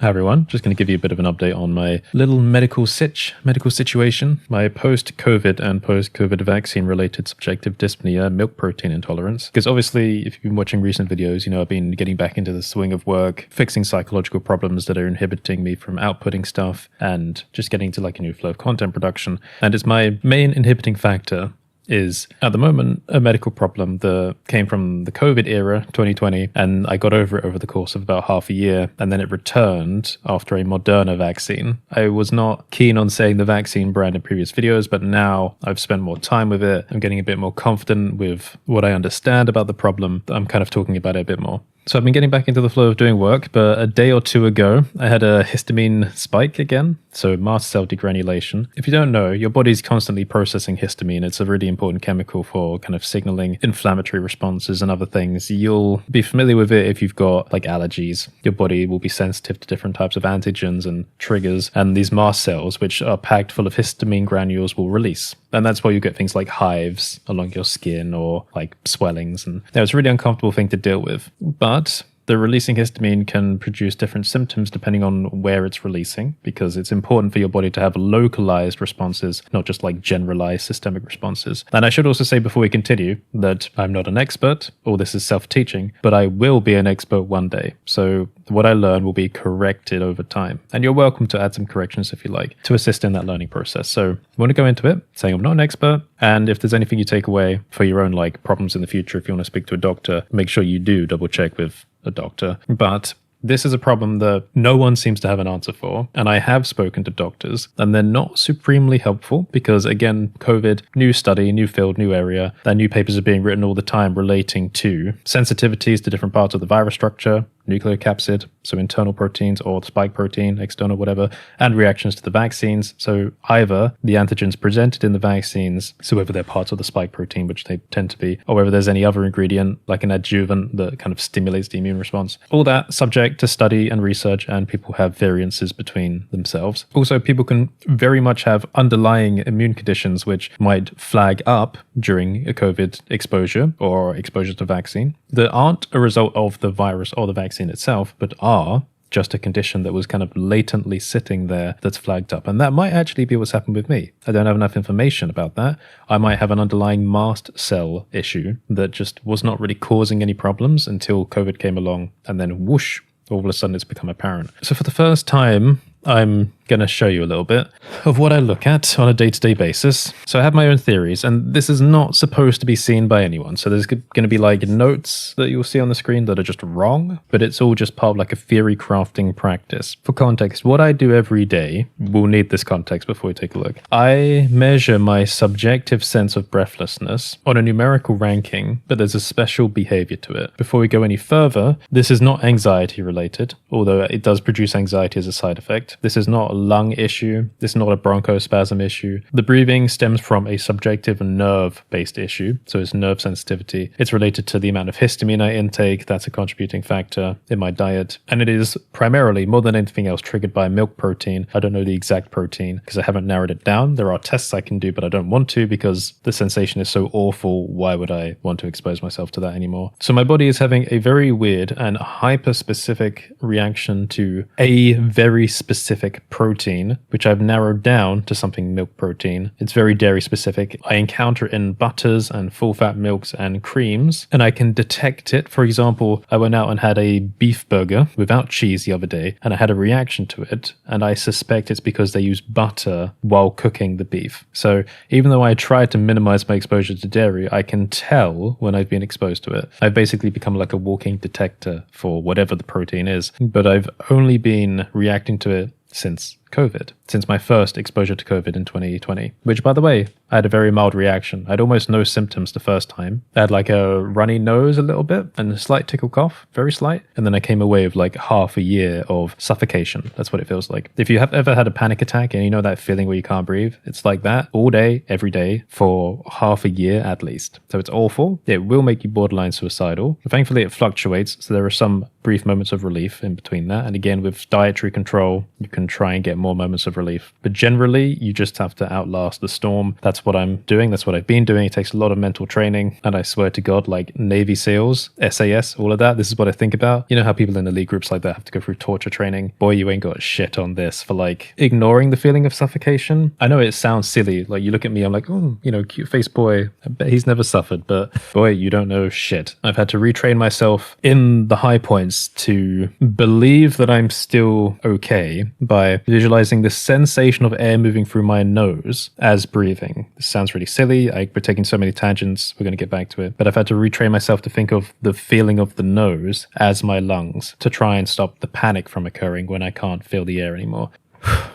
Hi everyone, just going to give you a bit of an update on my little medical situation, my post-COVID and post-COVID vaccine related subjective dyspnea, milk protein intolerance. Because obviously, if you've been watching recent videos, I've been getting back into the swing of work, fixing psychological problems that are inhibiting me from outputting stuff, and just getting to like a new flow of content production. And it's my main inhibiting factor is at the moment a medical problem that came from the COVID era, 2020, and I got over it over the course of about half a year, and then it returned after a Moderna vaccine. I was not keen on saying the vaccine brand in previous videos, but now I've spent more time with it. I'm getting a bit more confident with what I understand about the problem. I'm kind of talking about it a bit more. So I've been getting back into the flow of doing work, but a day or two ago, I had a histamine spike again, so mast cell degranulation. If you don't know, your body's constantly processing histamine. It's a really important chemical for kind of signaling inflammatory responses and other things. You'll be familiar with it if you've got like allergies. Your body will be sensitive to different types of antigens and triggers, and these mast cells, which are packed full of histamine granules, will release. And that's why you get things like hives along your skin or like swellings. And it's a really uncomfortable thing to deal with. But the releasing histamine can produce different symptoms depending on where it's releasing, because it's important for your body to have localized responses, not just like generalized systemic responses. And I should also say before we continue that I'm not an expert, all this is self-teaching, but I will be an expert one day. So what I learn will be corrected over time. And you're welcome to add some corrections if you like to assist in that learning process. So I want to go into it saying I'm not an expert. And if there's anything you take away for your own like problems in the future, if you want to speak to a doctor, make sure you do double check with a doctor. But this is a problem that no one seems to have an answer for. And I have spoken to doctors and they're not supremely helpful because, again, COVID, new study, new field, new area, and new papers are being written all the time relating to sensitivities to different parts of the virus structure, nucleocapsid, so internal proteins, or the spike protein, external, whatever, and reactions to the vaccines. So either the antigens presented in the vaccines, so whether they're parts of the spike protein, which they tend to be, or whether there's any other ingredient like an adjuvant that kind of stimulates the immune response. All that subject to study and research, and people have variances between themselves. Also, people can very much have underlying immune conditions which might flag up during a COVID exposure or exposure to vaccine that aren't a result of the virus or the vaccine itself, but are just a condition that was kind of latently sitting there that's flagged up. And that might actually be what's happened with me. I don't have enough information about that. I might have an underlying mast cell issue that just was not really causing any problems until COVID came along, and then whoosh, all of a sudden it's become apparent. So for the first time, I'm going to show you a little bit of what I look at on a day-to-day basis. So I have my own theories, and this is not supposed to be seen by anyone. So there's going to be like notes that you'll see on the screen that are just wrong, but it's all just part of like a theory crafting practice. For context, what I do every day, we'll need this context before we take a look. I measure my subjective sense of breathlessness on a numerical ranking, but there's a special behavior to it. Before we go any further, this is not anxiety related, although it does produce anxiety as a side effect. This is not a lung issue. This is not a bronchospasm issue. The breathing stems from a subjective nerve-based issue, so it's nerve sensitivity. It's related to the amount of histamine I intake. That's a contributing factor in my diet. And it is primarily, more than anything else, triggered by milk protein. I don't know the exact protein because I haven't narrowed it down. There are tests I can do, but I don't want to because the sensation is so awful. Why would I want to expose myself to that anymore? So my body is having a very weird and hyper-specific reaction to a very specific protein, which I've narrowed down to something milk protein. It's very dairy specific. I encounter it in butters and full fat milks and creams, and I can detect it. For example, I went out and had a beef burger without cheese the other day, and I had a reaction to it, and I suspect it's because they use butter while cooking the beef. So even though I try to minimize my exposure to dairy, I can tell when I've been exposed to it. I've basically become like a walking detector for whatever the protein is, but I've only been reacting to it since COVID, since my first exposure to COVID in 2020, which, by the way, I had a very mild reaction. I had almost no symptoms the first time. I had like a runny nose a little bit and a slight tickle cough, very slight. And then I came away with like half a year of suffocation. That's what it feels like. If you have ever had a panic attack and you know that feeling where you can't breathe, it's like that all day, every day for half a year at least. So it's awful. It will make you borderline suicidal. Thankfully, it fluctuates. So there are some brief moments of relief in between that. And again, with dietary control, you can try and get more moments of relief. But generally, you just have to outlast the storm. That's that's what I'm doing. That's what I've been doing. It takes a lot of mental training. And I swear to God, like Navy SEALs, SAS, all of that, this is what I think about. You know how people in elite groups like that have to go through torture training? Boy, you ain't got shit on this for like ignoring the feeling of suffocation. I know it sounds silly. Like you look at me, I'm like, oh, you know, cute face boy. I bet he's never suffered. But boy, you don't know shit. I've had to retrain myself in the high points to believe that I'm still okay by visualizing the sensation of air moving through my nose as breathing. This sounds really silly. We're taking so many tangents. We're going to get back to it. But I've had to retrain myself to think of the feeling of the nose as my lungs to try and stop the panic from occurring when I can't feel the air anymore.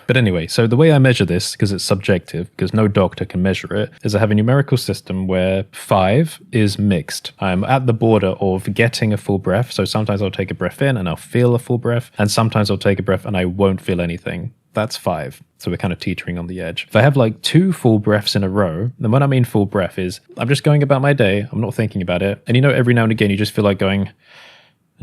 But anyway, so the way I measure this, because it's subjective, because no doctor can measure it, is I have a numerical system where 5 is mixed. I'm at the border of getting a full breath. So sometimes I'll take a breath in and I'll feel a full breath. And sometimes I'll take a breath and I won't feel anything. That's 5. So we're kind of teetering on the edge. If I have like 2 full breaths in a row, then what I mean full breath is I'm just going about my day. I'm not thinking about it. And you know, every now and again, you just feel like going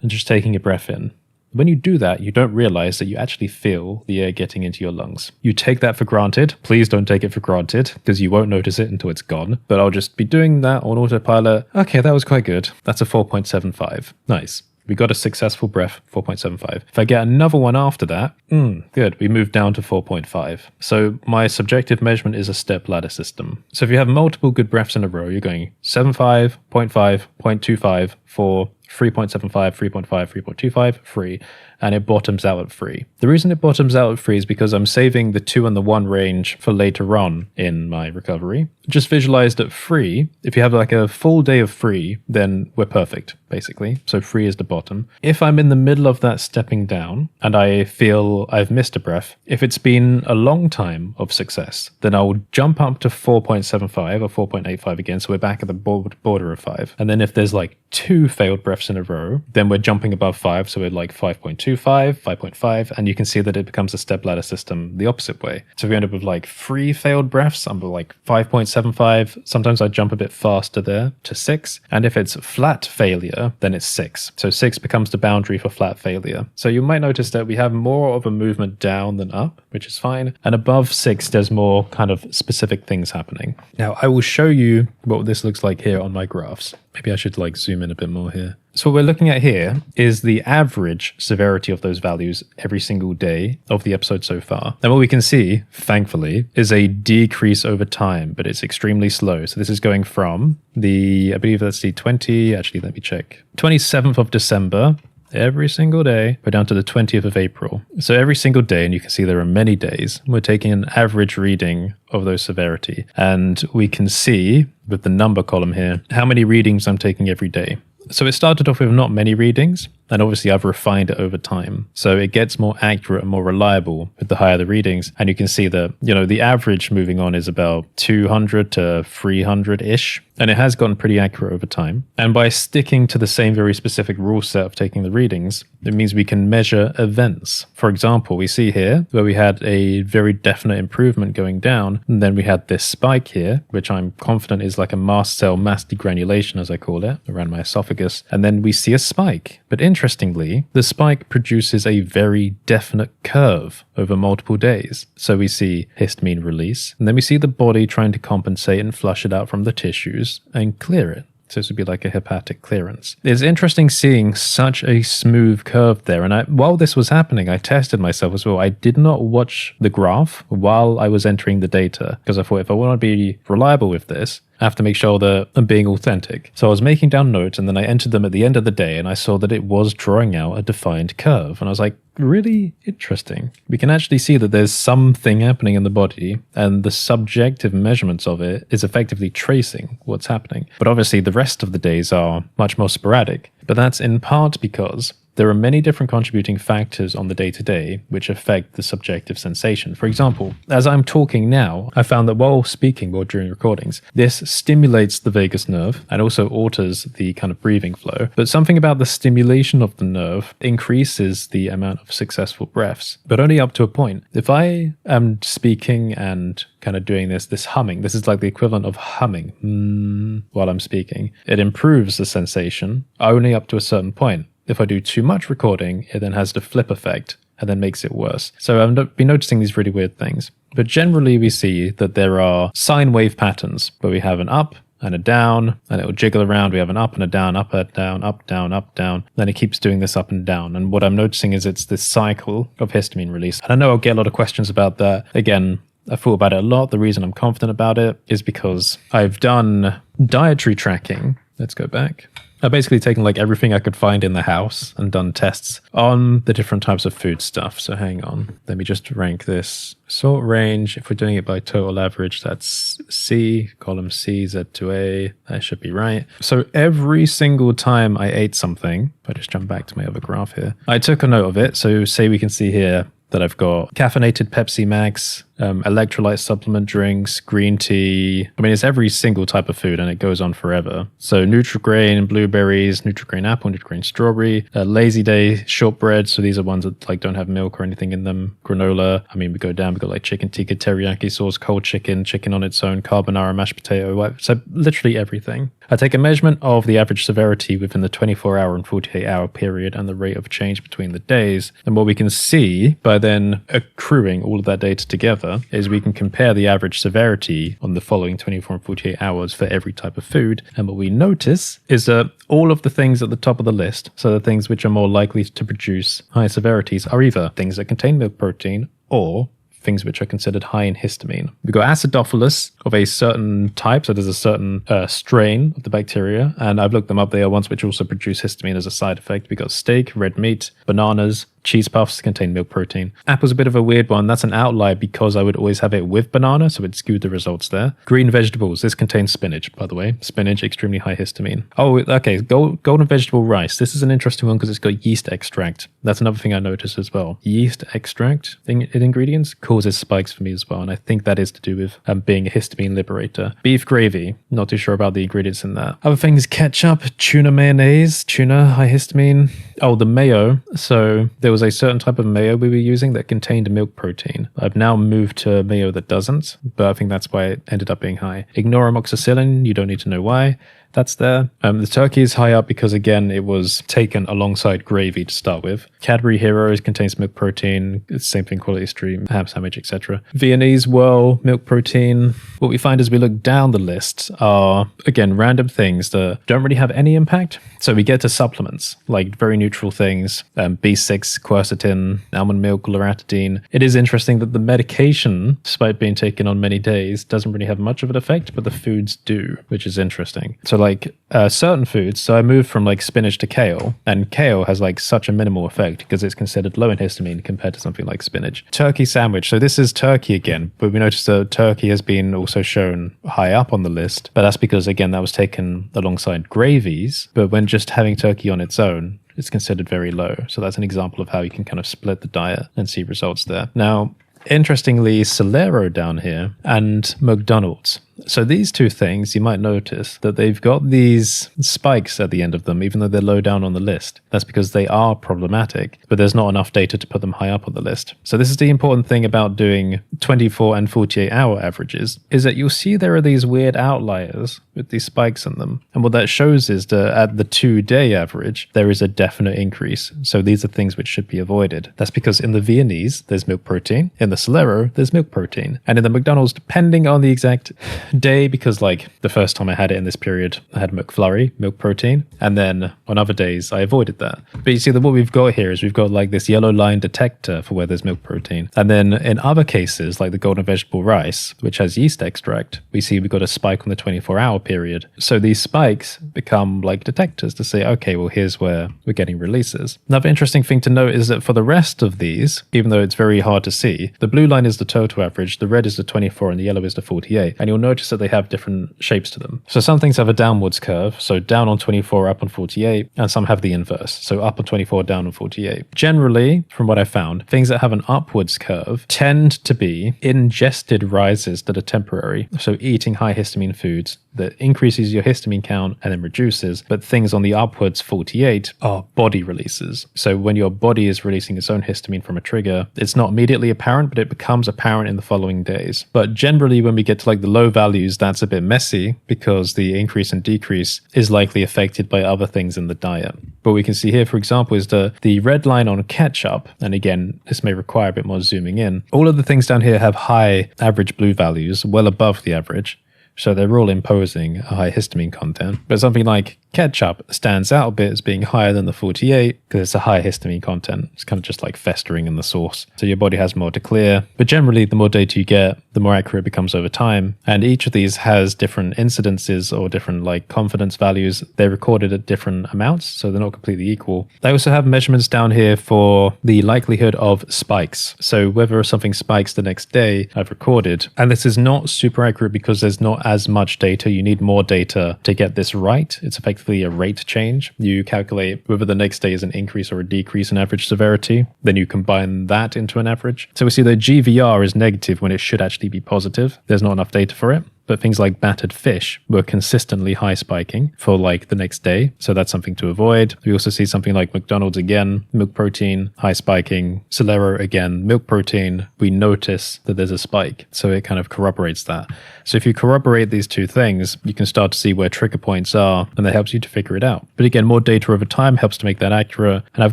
and just taking a breath in. When you do that, you don't realize that you actually feel the air getting into your lungs. You take that for granted. Please don't take it for granted because you won't notice it until it's gone. But I'll just be doing that on autopilot. Okay, that was quite good. That's a 4.75. Nice. We got a successful breath, 4.75. If I get another one after that, good. We move down to 4.5. So my subjective measurement is a step ladder system. So if you have multiple good breaths in a row, you're going 7.5, 0.5, 0.25, 4, 3.75, 3.5, 3.25, 3, and it bottoms out at 3. The reason it bottoms out at 3 is because I'm saving the 2 and the 1 range for later on in my recovery. Just visualized at 3, if you have like a full day of 3, then we're perfect, basically. So 3 is the bottom. If I'm in the middle of that stepping down and I feel I've missed a breath, if it's been a long time of success, then I'll jump up to 4.75 or 4.85 again. So we're back at the border of 5. And then if there's like 2 failed breaths in a row, then we're jumping above 5. So we're like 5.25, 5.5, and you can see that it becomes a step ladder system the opposite way. So if we end up with like 3 failed breaths, I'm like 5.75. Sometimes I jump a bit faster there to 6. And if it's flat failure, then it's 6. So 6 becomes the boundary for flat failure. So you might notice that we have more of a movement down than up, which is fine. And above 6, there's more kind of specific things happening. Now, I will show you what this looks like here on my graphs. Maybe I should like zoom in a bit more here. So what we're looking at here is the average severity of those values every single day of the episode so far. And what we can see, thankfully, is a decrease over time, but it's extremely slow. So this is going from I believe that's the 27th of December, every single day, we're down to the 20th of April. So every single day, and you can see there are many days, we're taking an average reading of those severity. And we can see with the number column here, how many readings I'm taking every day. So it started off with not many readings, and obviously I've refined it over time. So it gets more accurate and more reliable with the higher the readings. And you can see that, you know, the average moving on is about 200 to 300-ish. And it has gotten pretty accurate over time. And by sticking to the same very specific rule set of taking the readings, it means we can measure events. For example, we see here where we had a very definite improvement going down. And then we had this spike here, which I'm confident is like a mast cell mass degranulation, as I call it, around my esophagus. And then we see a spike. But interestingly, the spike produces a very definite curve over multiple days. So we see histamine release, and then we see the body trying to compensate and flush it out from the tissues and clear it. So this would be like a hepatic clearance. It's interesting seeing such a smooth curve there. And while this was happening, I tested myself as well. I did not watch the graph while I was entering the data because I thought if I want to be reliable with this, I have to make sure that I'm being authentic. So I was making down notes and then I entered them at the end of the day and I saw that it was drawing out a defined curve. And I was like, really interesting. We can actually see that there's something happening in the body and the subjective measurements of it is effectively tracing what's happening. But obviously the rest of the days are much more sporadic. But that's in part because there are many different contributing factors on the day-to-day which affect the subjective sensation. For example, as I'm talking now, I found that while speaking or during recordings, this stimulates the vagus nerve and also alters the kind of breathing flow. But something about the stimulation of the nerve increases the amount of successful breaths, but only up to a point. If I am speaking and kind of doing this humming, this is like the equivalent of humming while I'm speaking, it improves the sensation only up to a certain point. If I do too much recording, it then has the flip effect and then makes it worse. So I've been noticing these really weird things. But generally we see that there are sine wave patterns where we have an up and a down, and it will jiggle around. We have an up and a down, up, a down, up, down, up, down. Then it keeps doing this up and down. And what I'm noticing is it's this cycle of histamine release. And I know I'll get a lot of questions about that. Again, I thought about it a lot. The reason I'm confident about it is because I've done dietary tracking. Let's go back. I've basically taken like everything I could find in the house and done tests on the different types of food stuff. So hang on, let me just rank this. Sort range, if we're doing it by total average, that's C, column C, Z to A. That should be right. So every single time I ate something, if I just jump back to my other graph here, I took a note of it. So say we can see here that I've got caffeinated Pepsi Max, electrolyte supplement drinks, green tea. I mean, it's every single type of food and it goes on forever. So Nutri-Grain, blueberries, Nutri-Grain apple, Nutri-Grain strawberry, Lazy Day shortbread. So these are ones that like don't have milk or anything in them. Granola. I mean, we go down, we got like chicken tikka teriyaki sauce, cold chicken, chicken on its own, carbonara, mashed potato. So literally everything. I take a measurement of the average severity within the 24-hour and 48-hour period and the rate of change between the days. And what we can see by then accruing all of that data together is we can compare the average severity on the following 24 and 48 hours for every type of food. And what we notice is that all of the things at the top of the list, so the things which are more likely to produce high severities, are either things that contain milk protein or things which are considered high in histamine. We've got acidophilus of a certain type, so there's a certain strain of the bacteria, and I've looked them up. They are ones which also produce histamine as a side effect. We've got steak, red meat, bananas, cheese puffs contain milk protein. Apple's a bit of a weird one. That's an outlier because I would always have it with banana, so it skewed the results there. Green vegetables. This contains spinach, by the way. Spinach, extremely high histamine. Oh, okay. Golden vegetable rice. This is an interesting one because it's got yeast extract. That's another thing I noticed as well. Yeast extract in ingredients causes spikes for me as well, and I think that is to do with being a histamine liberator. Beef gravy. Not too sure about the ingredients in that. Other things, ketchup, tuna mayonnaise, tuna, high histamine. Oh, the mayo. So there was a certain type of mayo we were using that contained milk protein. I've now moved to mayo that doesn't, but I think that's why it ended up being high. Ignore amoxicillin, you don't need to know why. That's there. The turkey is high up because, again, it was taken alongside gravy to start with. Cadbury Heroes contains milk protein. It's the same thing, Quality Stream, ham sandwich, etc. Viennese Whirl, milk protein. What we find as we look down the list are, again, random things that don't really have any impact. So we get to supplements, like very neutral things, B6, quercetin, almond milk, loratadine. It is interesting that the medication, despite being taken on many days, doesn't really have much of an effect, but the foods do, which is interesting. So like certain foods, so I moved from like spinach to kale, and kale has like such a minimal effect because it's considered low in histamine compared to something like spinach. Turkey sandwich, so this is turkey again, but we noticed that turkey has been also shown high up on the list, but that's because, again, that was taken alongside gravies, but when just having turkey on its own, it's considered very low. So that's an example of how you can kind of split the diet and see results there. Now, interestingly, Solero down here and McDonald's. So these two things, you might notice that they've got these spikes at the end of them, even though they're low down on the list. That's because they are problematic, but there's not enough data to put them high up on the list. So this is the important thing about doing 24 and 48 hour averages, is that you'll see there are these weird outliers with these spikes in them. And what that shows is that at the 2-day average, there is a definite increase. So these are things which should be avoided. That's because in the Viennese, there's milk protein. In the Solero, there's milk protein. And in the McDonald's, depending on the exact day, because like the first time I had it in this period, I had McFlurry, milk protein, and then on other days I avoided that. But you see that what we've got here is we've got like this yellow line detector for where there's milk protein. And then in other cases, like the golden vegetable rice, which has yeast extract, we see we've got a spike on the 24-hour period. So these spikes become like detectors to say, okay, well, here's where we're getting releases. Another interesting thing to note is that for the rest of these, even though it's very hard to see, the blue line is the total average, the red is the 24, and the yellow is the 48. And you'll notice that they have different shapes to them. So some things have a downwards curve, so down on 24, up on 48, and some have the inverse, so up on 24, down on 48. Generally, from what I found, things that have an upwards curve tend to be ingested rises that are temporary. So eating high histamine foods that increases your histamine count and then reduces, but things on the upwards 48 are body releases. So when your body is releasing its own histamine from a trigger, it's not immediately apparent, but it becomes apparent in the following days. But generally, when we get to like the low values, that's a bit messy because the increase and decrease is likely affected by other things in the diet. But we can see here, for example, is the red line on ketchup. And again, this may require a bit more zooming in. All of the things down here have high average blue values, well above the average. So they're all imposing a high histamine content. But something like ketchup stands out a bit as being higher than the 48 because it's a high histamine content. It's kind of just like festering in the sauce. So your body has more to clear. But generally, the more data you get, the more accurate it becomes over time. And each of these has different incidences or different like confidence values. They're recorded at different amounts, so they're not completely equal. They also have measurements down here for the likelihood of spikes. So whether something spikes the next day, I've recorded. And this is not super accurate because there's not as much data. You need more data to get this right. It's effectively a rate change. You calculate whether the next day is an increase or a decrease in average severity. Then you combine that into an average. So we see that GVR is negative when it should actually be positive. There's not enough data for it. But things like battered fish were consistently high spiking for like the next day. So that's something to avoid. We also see something like McDonald's again, milk protein, high spiking, Solero again, milk protein. We notice that there's a spike. So it kind of corroborates that. So if you corroborate these two things, you can start to see where trigger points are, and that helps you to figure it out. But again, more data over time helps to make that accurate. And I've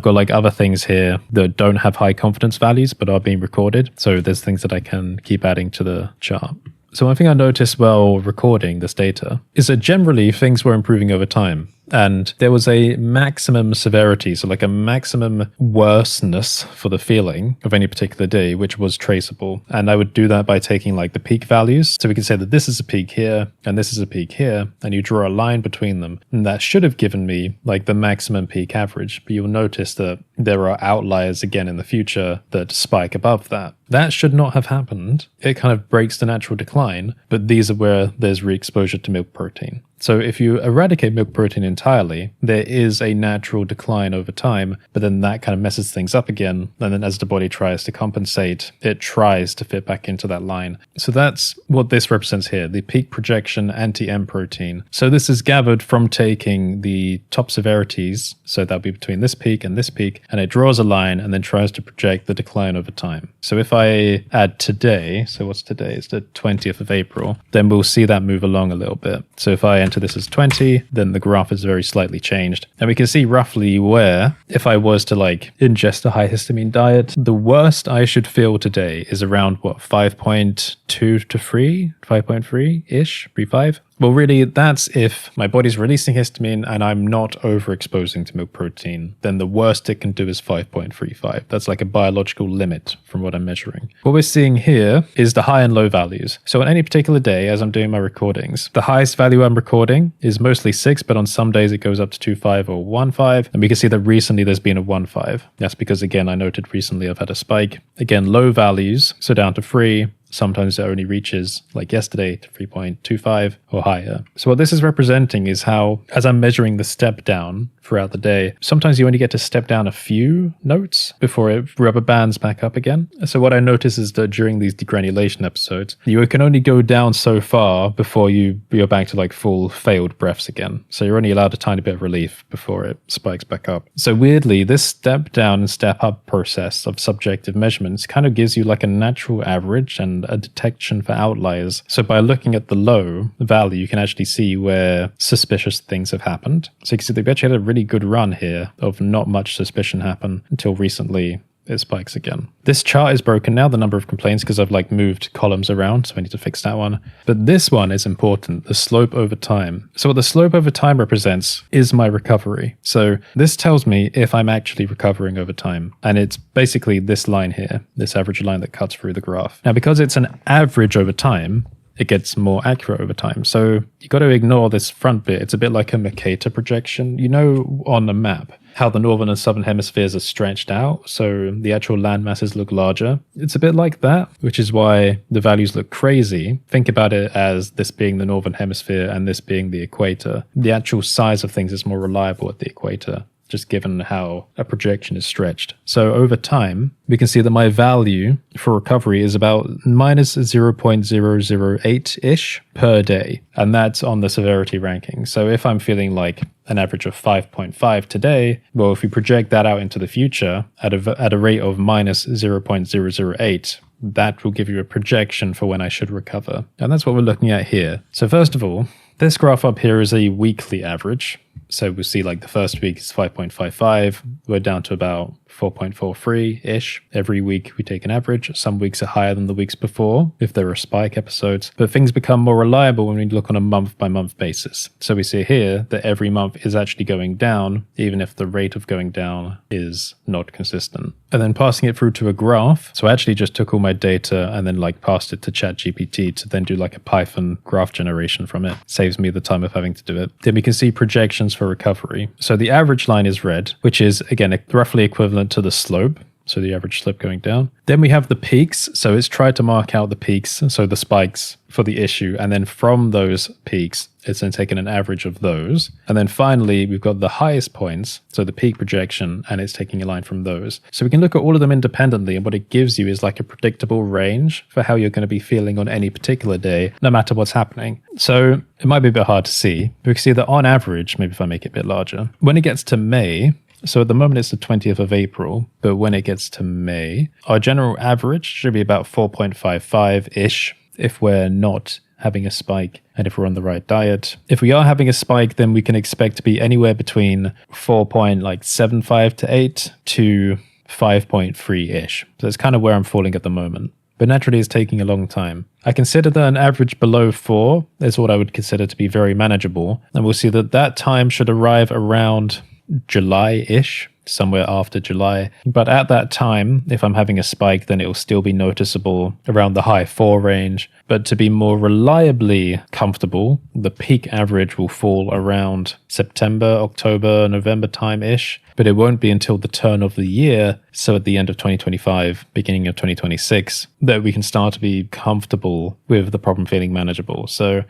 got like other things here that don't have high confidence values, but are being recorded. So there's things that I can keep adding to the chart. So one thing I noticed while recording this data is that generally things were improving over time. And there was a maximum severity, so like a maximum worseness for the feeling of any particular day, which was traceable. And I would do that by taking like the peak values. So we can say that this is a peak here, and this is a peak here, and you draw a line between them. And that should have given me like the maximum peak average. But you'll notice that there are outliers again in the future that spike above that. That should not have happened. It kind of breaks the natural decline, but these are where there's re-exposure to milk protein. So if you eradicate milk protein entirely, there is a natural decline over time, but then that kind of messes things up again. And then as the body tries to compensate, it tries to fit back into that line. So that's what this represents here, the peak projection anti-M protein. So this is gathered from taking the top severities, so that'll be between this peak, and it draws a line and then tries to project the decline over time. So if I add today, so what's today? It's the 20th of April, then we'll see that move along a little bit. So if I enter this as 20, then the graph is very slightly changed. And we can see roughly where, if I was to like ingest a high histamine diet, the worst I should feel today is around what, 5.2 to 3, 5.3-ish, 3.5. Well, really, that's if my body's releasing histamine and I'm not overexposing to milk protein, then the worst it can do is 5.35. That's like a biological limit from what I'm measuring. What we're seeing here is the high and low values. So on any particular day, as I'm doing my recordings, the highest value I'm recording is mostly 6, but on some days it goes up to 2.5 or 1.5. And we can see that recently there's been a 1.5. That's because, again, I noted recently I've had a spike. Again, low values, so down to 3. Sometimes it only reaches, like yesterday, to 3.25 or higher. So what this is representing is how, as I'm measuring the step down throughout the day, sometimes you only get to step down a few notes before it rubber bands back up again. So what I notice is that during these degranulation episodes, you can only go down so far before you're back to like full failed breaths again. So you're only allowed a tiny bit of relief before it spikes back up. So weirdly, this step down and step up process of subjective measurements kind of gives you like a natural average and a detection for outliers. So by looking at the low value, you can actually see where suspicious things have happened. So you can see they've actually had a really good run here of not much suspicion happen until recently it spikes again. This chart is broken now, the number of complaints, because I've like moved columns around, so I need to fix that one. But this one is important, the slope over time. So what the slope over time represents is my recovery. So this tells me if I'm actually recovering over time. And it's basically this line here, this average line that cuts through the graph. Now, because it's an average over time, it gets more accurate over time. So you got to ignore this front bit. It's a bit like a Mercator projection. You know, on the map, how the northern and southern hemispheres are stretched out, so the actual land masses look larger. It's a bit like that, which is why the values look crazy. Think about it as this being the northern hemisphere and this being the equator. The actual size of things is more reliable at the equator. just given how a projection is stretched. So over time, we can see that my value for recovery is about minus 0.008-ish per day. And that's on the severity ranking. So if I'm feeling like an average of 5.5 today, well, if we project that out into the future at a rate of minus 0.008, that will give you a projection for when I should recover. And that's what we're looking at here. So first of all, this graph up here is a weekly average. So we'll see like the first week is 5.55. We're down to about 4.43-ish. Every week we take an average. Some weeks are higher than the weeks before if there are spike episodes. But things become more reliable when we look on a month-by-month basis. So we see here that every month is actually going down, even if the rate of going down is not consistent. And then passing it through to a graph. So I actually just took all my data and then like passed it to ChatGPT to then do like a Python graph generation from it. Saves me the time of having to do it. Then we can see projections for recovery. So the average line is red, which is again roughly equivalent to the slope. So the average slope going down. Then we have the peaks. So it's tried to mark out the peaks, so the spikes for the issue. And then from those peaks, it's then taken an average of those. And then finally, we've got the highest points, so the peak projection, and it's taking a line from those. So we can look at all of them independently, and what it gives you is like a predictable range for how you're going to be feeling on any particular day, no matter what's happening. So it might be a bit hard to see. We can see that on average, maybe if I make it a bit larger, when it gets to May, so at the moment it's the 20th of April, but when it gets to May, our general average should be about 4.55-ish if we're not having a spike and if we're on the right diet. If we are having a spike, then we can expect to be anywhere between 4.75 to 8 to 5.3-ish. So that's kind of where I'm falling at the moment. But naturally it's taking a long time. I consider that an average below 4 is what I would consider to be very manageable. And we'll see that that time should arrive around July-ish, somewhere after July. But at that time, if I'm having a spike, then it will still be noticeable around the high 4 range. But to be more reliably comfortable, the peak average will fall around September, October, November time-ish. But it won't be until the turn of the year, so at the end of 2025, beginning of 2026, that we can start to be comfortable with the problem feeling manageable. So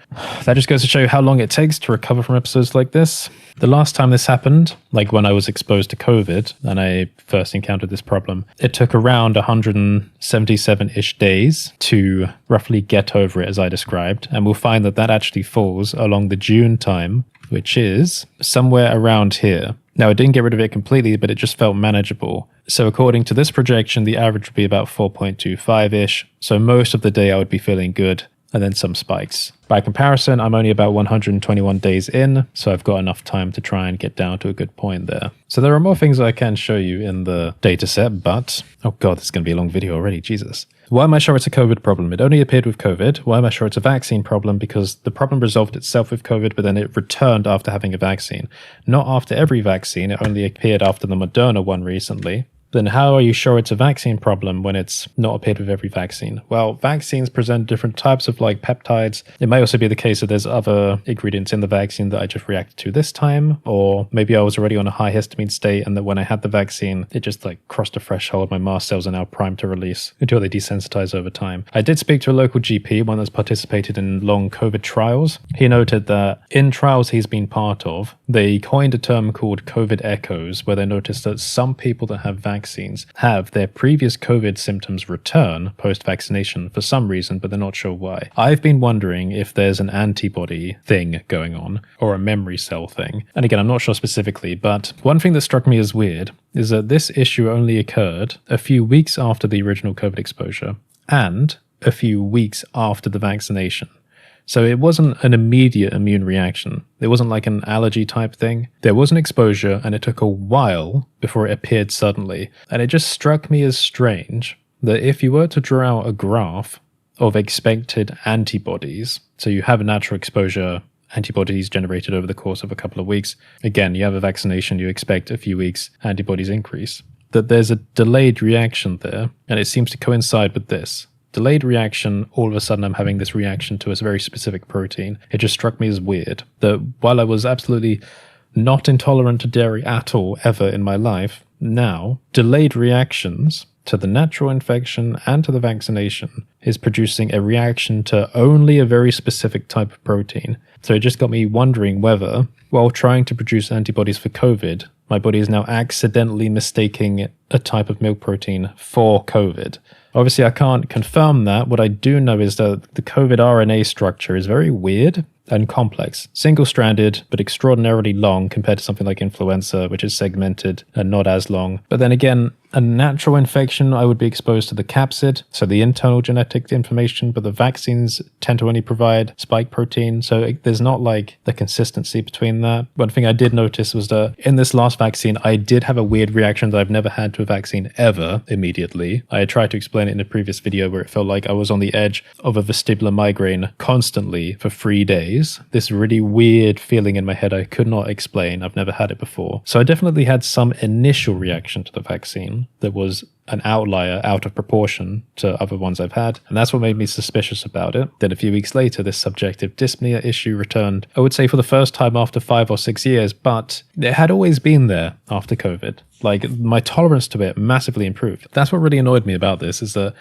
that just goes to show you how long it takes to recover from episodes like this. The last time this happened, like when I was exposed to COVID and I first encountered this problem, it took around 177-ish days to roughly get over it as I described. And we'll find that that actually falls along the June time, which is somewhere around here. Now, I didn't get rid of it completely, but it just felt manageable. So according to this projection, the average would be about 4.25-ish. So most of the day I would be feeling good, and then some spikes. By comparison, I'm only about 121 days in, so I've got enough time to try and get down to a good point there. So there are more things I can show you in the data set, but... oh god, this is going to be a long video already, Jesus. Why am I sure it's a COVID problem? It only appeared with COVID. Why am I sure it's a vaccine problem? Because the problem resolved itself with COVID, but then it returned after having a vaccine. Not after every vaccine, it only appeared after the Moderna one recently. Then how are you sure it's a vaccine problem when it's not appeared with every vaccine? Well, vaccines present different types of like peptides. It may also be the case that there's other ingredients in the vaccine that I just reacted to this time, or maybe I was already on a high histamine state and that when I had the vaccine, it just like crossed a threshold. My mast cells are now primed to release until they desensitize over time. I did speak to a local GP, one that's participated in long COVID trials. He noted that in trials he's been part of, they coined a term called COVID echoes, where they noticed that some people that have vaccines have their previous COVID symptoms return post-vaccination for some reason, but they're not sure why. I've been wondering if there's an antibody thing going on or a memory cell thing. And again, I'm not sure specifically, but one thing that struck me as weird is that this issue only occurred a few weeks after the original COVID exposure and a few weeks after the vaccination. So it wasn't an immediate immune reaction. It wasn't like an allergy type thing. There was an exposure and it took a while before it appeared suddenly. And it just struck me as strange that if you were to draw out a graph of expected antibodies, so you have a natural exposure, antibodies generated over the course of a couple of weeks. Again, you have a vaccination, you expect a few weeks, antibodies increase. That there's a delayed reaction there, and it seems to coincide with this. Delayed reaction, all of a sudden I'm having this reaction to a very specific protein. It just struck me as weird that while I was absolutely not intolerant to dairy at all ever in my life, now delayed reactions to the natural infection and to the vaccination is producing a reaction to only a very specific type of protein. So it just got me wondering whether, while trying to produce antibodies for COVID, my body is now accidentally mistaking a type of milk protein for COVID. Obviously, I can't confirm that. What I do know is that the COVID RNA structure is very weird and complex. Single-stranded, but extraordinarily long compared to something like influenza, which is segmented and not as long. But then again, a natural infection, I would be exposed to the capsid, so the internal genetic information, but the vaccines tend to only provide spike protein, so there's not like the consistency between that. One thing I did notice was that in this last vaccine, I did have a weird reaction that I've never had to a vaccine ever immediately. I had tried to explain it in a previous video where it felt like I was on the edge of a vestibular migraine constantly for 3 days. This really weird feeling in my head I could not explain. I've never had it before. So I definitely had some initial reaction to the vaccine that was an outlier out of proportion to other ones I've had, and that's what made me suspicious about it. Then a few weeks later, this subjective dyspnea issue returned, I would say for the first time after 5 or 6 years, but it had always been there after COVID. Like, my tolerance to it massively improved. That's what really annoyed me about this, is that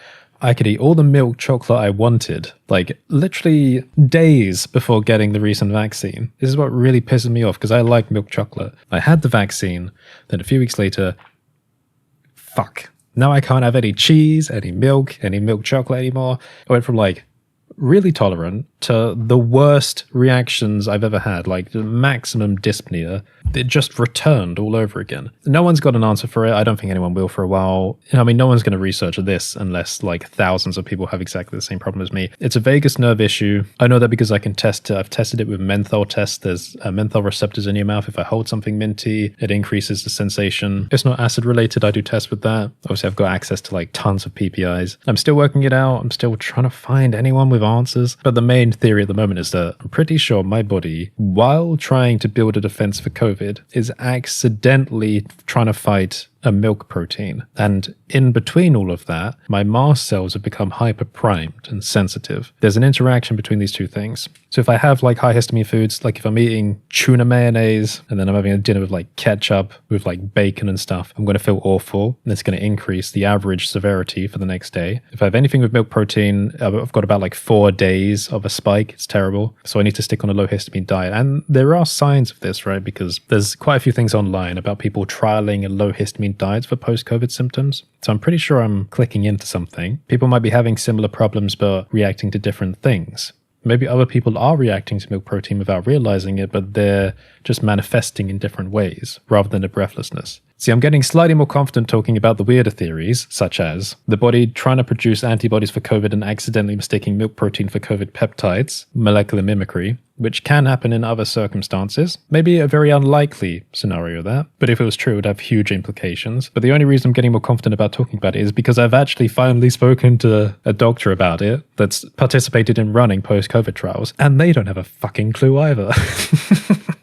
I could eat all the milk chocolate I wanted, like literally days before getting the recent vaccine. This is what really pisses me off, because I like milk chocolate. I had the vaccine, then a few weeks later, fuck. Now I can't have any cheese, any milk chocolate anymore. I went from like really tolerant to the worst reactions I've ever had, like the maximum dyspnea. It just returned all over again. No one's got an answer for it. I don't think anyone will for a while. I mean, no one's going to research this unless like thousands of people have exactly the same problem as me. It's a vagus nerve issue. I know that because I can test it. I've tested it with menthol tests. There's menthol receptors in your mouth. If I hold something minty, it increases the sensation. It's not acid related. I do tests with that. Obviously, I've got access to like tons of PPIs. I'm still working it out. I'm still trying to find anyone with answers. But the main theory at the moment is that I'm pretty sure my body, while trying to build a defense for COVID, is accidentally trying to fight a milk protein. And in between all of that, my mast cells have become hyper-primed and sensitive. There's an interaction between these two things. So if I have like high histamine foods, like if I'm eating tuna mayonnaise and then I'm having a dinner with like ketchup with like bacon and stuff, I'm going to feel awful, and it's going to increase the average severity for the next day. If I have anything with milk protein, I've got about like 4 days of a spike. It's terrible. So I need to stick on a low histamine diet. And there are signs of this, right? Because there's quite a few things online about people trialing a low histamine diets for post-COVID symptoms. So I'm pretty sure I'm clicking into something. People might be having similar problems but reacting to different things. Maybe other people are reacting to milk protein without realizing it, but they're just manifesting in different ways rather than a breathlessness. See, I'm getting slightly more confident talking about the weirder theories, such as the body trying to produce antibodies for COVID and accidentally mistaking milk protein for COVID peptides, molecular mimicry, which can happen in other circumstances. Maybe a very unlikely scenario that, but if it was true, it would have huge implications. But the only reason I'm getting more confident about talking about it is because I've actually finally spoken to a doctor about it that's participated in running post-COVID trials, and they don't have a fucking clue either.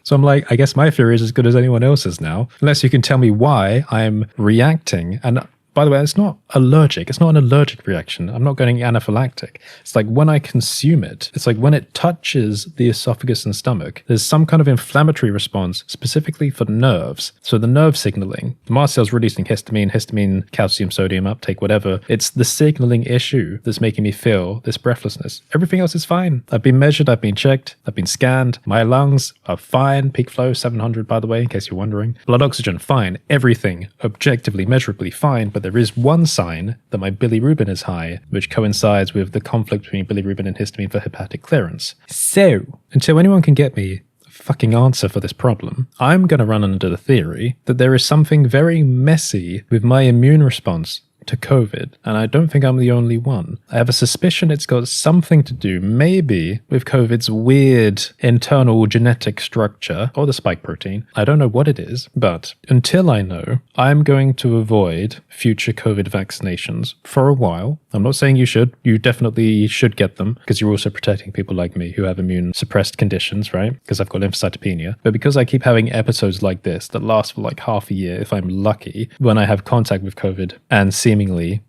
So I'm like, I guess my theory is as good as anyone else's now, unless you can tell me why I'm reacting. And by the way, it's not allergic. It's not an allergic reaction. I'm not getting anaphylactic. It's like when I consume it, it's like when it touches the esophagus and stomach, there's some kind of inflammatory response specifically for nerves. So the nerve signaling, the mast cells releasing histamine, calcium, sodium uptake, whatever. It's the signaling issue that's making me feel this breathlessness. Everything else is fine. I've been measured. I've been checked. I've been scanned. My lungs are fine. Peak flow 700, by the way, in case you're wondering. Blood oxygen, fine. Everything objectively, measurably fine. But there is one sign that my bilirubin is high, which coincides with the conflict between bilirubin and histamine for hepatic clearance. So, until anyone can get me a fucking answer for this problem, I'm going to run under the theory that there is something very messy with my immune response to COVID, and I don't think I'm the only one. I have a suspicion it's got something to do, maybe, with COVID's weird internal genetic structure, or the spike protein. I don't know what it is, but until I know, I'm going to avoid future COVID vaccinations for a while. I'm not saying you should. You definitely should get them, because you're also protecting people like me who have immune suppressed conditions, right? Because I've got lymphocytopenia. But because I keep having episodes like this that last for like half a year, if I'm lucky, when I have contact with COVID and seemingly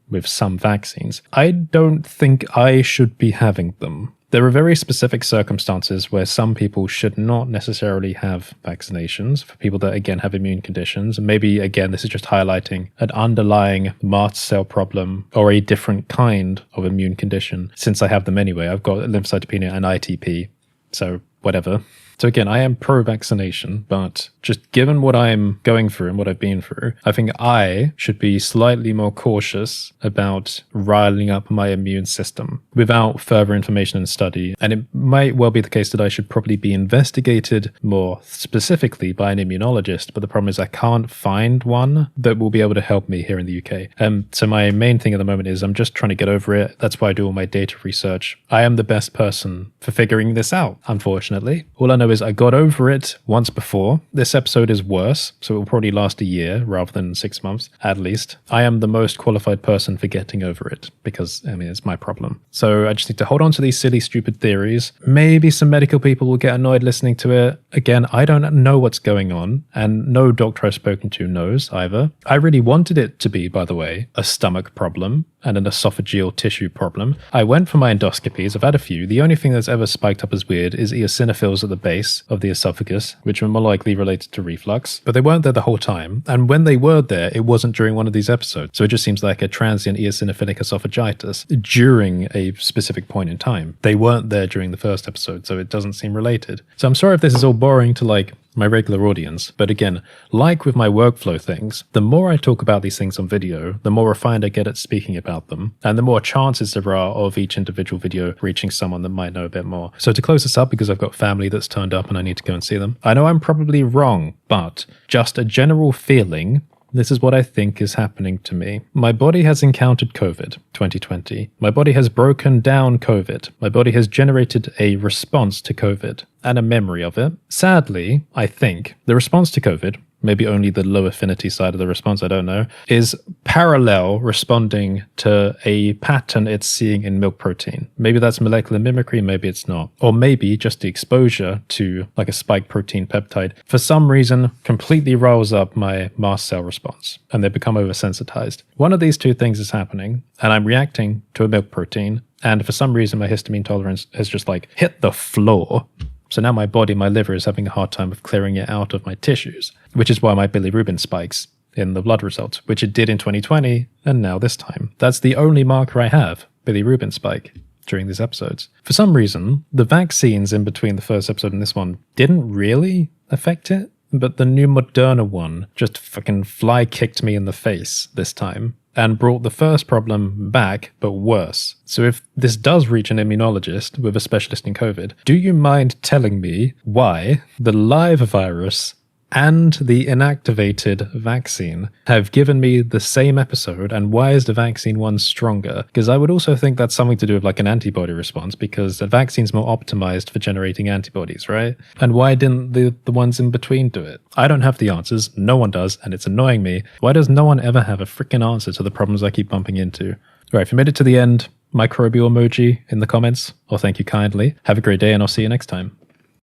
with some vaccines, I don't think I should be having them. There are very specific circumstances where some people should not necessarily have vaccinations, for people that, again, have immune conditions. And maybe, again, this is just highlighting an underlying mast cell problem or a different kind of immune condition. Since I have them anyway, I've got lymphocytopenia and ITP, so whatever. So again, I am pro-vaccination, but just given what I'm going through and what I've been through, I think I should be slightly more cautious about riling up my immune system without further information and study. And it might well be the case that I should probably be investigated more specifically by an immunologist, but the problem is I can't find one that will be able to help me here in the UK. So my main thing at the moment is I'm just trying to get over it. That's why I do all my data research. I am the best person for figuring this out, unfortunately. All I know is I got over it once before. This episode is worse, so it will probably last a year rather than 6 months, at least. I am the most qualified person for getting over it because, I mean, it's my problem. So I just need to hold on to these silly, stupid theories. Maybe some medical people will get annoyed listening to it. Again, I don't know what's going on, and no doctor I've spoken to knows either. I really wanted it to be, by the way, a stomach problem and an esophageal tissue problem. I went for my endoscopies. I've had a few. The only thing that's ever spiked up as weird is eosinophils at the base of the esophagus, which are more likely related to reflux. But they weren't there the whole time. And when they were there, it wasn't during one of these episodes. So it just seems like a transient eosinophilic esophagitis during a specific point in time. They weren't there during the first episode, so it doesn't seem related. So I'm sorry if this is all boring to my regular audience. But again, like with my workflow things, the more I talk about these things on video, the more refined I get at speaking about them, and the more chances there are of each individual video reaching someone that might know a bit more. So to close this up, because I've got family that's turned up and I need to go and see them, I know I'm probably wrong, but just a general feeling. This is what I think is happening to me. My body has encountered COVID 2020. My body has broken down COVID. My body has generated a response to COVID and a memory of it. Sadly, I think the response to COVID, maybe only the low affinity side of the response, I don't know, is parallel responding to a pattern it's seeing in milk protein. Maybe that's molecular mimicry, maybe it's not. Or maybe just the exposure to like a spike protein peptide, for some reason, completely rolls up my mast cell response and they become oversensitized. One of these two things is happening and I'm reacting to a milk protein, and for some reason my histamine tolerance has just hit the floor. So now my body, my liver is having a hard time of clearing it out of my tissues, which is why my bilirubin spikes in the blood results, which it did in 2020 and now this time. That's the only marker I have, bilirubin spike, during these episodes. For some reason, the vaccines in between the first episode and this one didn't really affect it, but the new Moderna one just fucking fly kicked me in the face this time and brought the first problem back, but worse. So if this does reach an immunologist with a specialist in COVID, do you mind telling me why the live virus and the inactivated vaccine have given me the same episode, and why is the vaccine one stronger? Because I would also think that's something to do with an antibody response, because the vaccine's more optimized for generating antibodies, right? And why didn't the ones in between do it? I don't have the answers, no one does, and it's annoying me. Why does no one ever have a freaking answer to the problems I keep bumping into? Right, if you made it to the end, microbial emoji in the comments, or thank you kindly. Have a great day and I'll see you next time.